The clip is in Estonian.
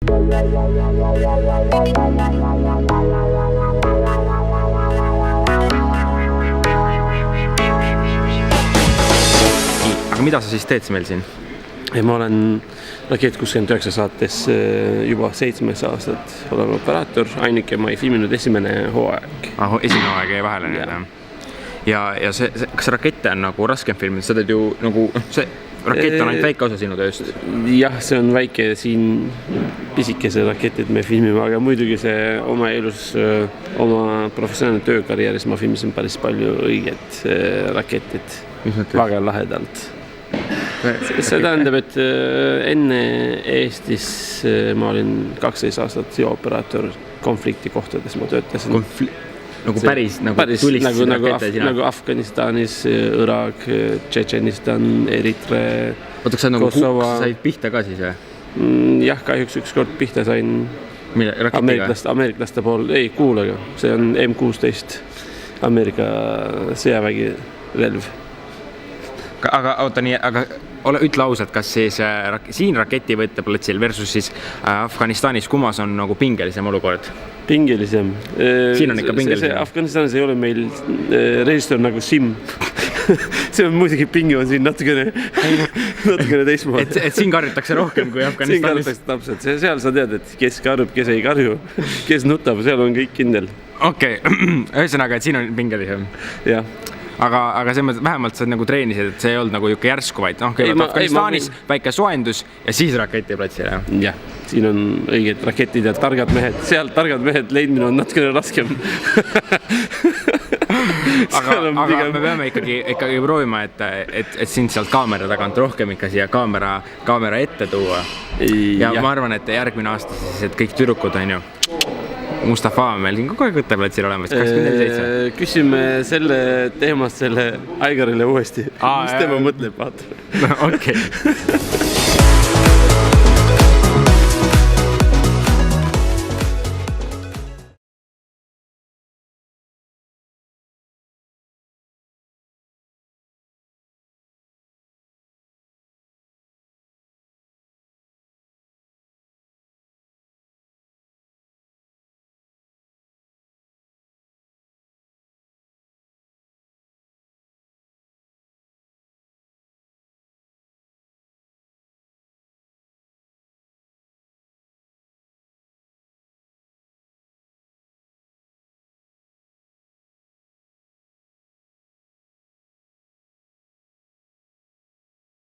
Aga mida sa siis teed meil siin? Ma olen Rakett 69 saates juba 7 aastat olen operaator, ainuke ma ei filminud esimene hooaeg. Esimene hooaeg jäi vahele nüüd. Ja kas Rakette on nagu raskem filmida? Sa teed ju nagu, see Rakett on ainult väike osa sinu tööst. Jah, see on väike siin pisikese raketid me filmime, aga muidugi see oma elus, oma professionaalne töökarjääris ma filmisin päris palju õiget raketid väga lahedalt. See tähendab, et enne Eestis ma olin 12 aastat operaator konflikti kohtades, ma töötasin. Nagu päris tulistasid rakette sina? Nagu Afganistanis, Irak, Tšetšenistan, Eritre, Kosovo. Sa said pihta ka siis või? Jah, kahjuks üks kord pihta sain raketiga? Ameeriklaste pool, ei kuulega, see on M16 Ameerika sõjavägi relv. Aga oota nii, ütle ausalt, kas siis siin raketivõtteplatsil versus siis Afganistanis kummas on nagu pingelisem olukord? Pingelisem. Siin on ikka pingelisem. Afganistanis ei ole meil režissöör nagu Sim. See on muidugi pinge on siin natukene teismoodi. Et siin karjutakse rohkem kui Afganistanis? Siin karjutakse täpselt. Seal sa tead, et kes karjub, kes ei karju, kes nutab, seal on kõik kindel. Okei, ühesõnaga, et siin on pingelisem. Jah. Aga see vähemalt sa nagu treenisid, et see ei olnud nagu juke järsku, vaid Afganistanis väike soendus ja siis raketiplatsile. Jah, siin on õiged raketid ja targad mehed. Seal targad mehed leidmine on natukene raskem. aga me peame ikkagi proovima, et sind sealt kaamera tagant rohkem ikka siia kaamera ette tuua. Ja ma arvan, et järgmine aasta siis, et kõik tüdrukud on ju Mustafa on meil siin kogu aeg võtteplatsil olemas, 24/7. Küsime selle teemast selle Aigarile uuesti. Mis tema mõtleb, vaata. Okei.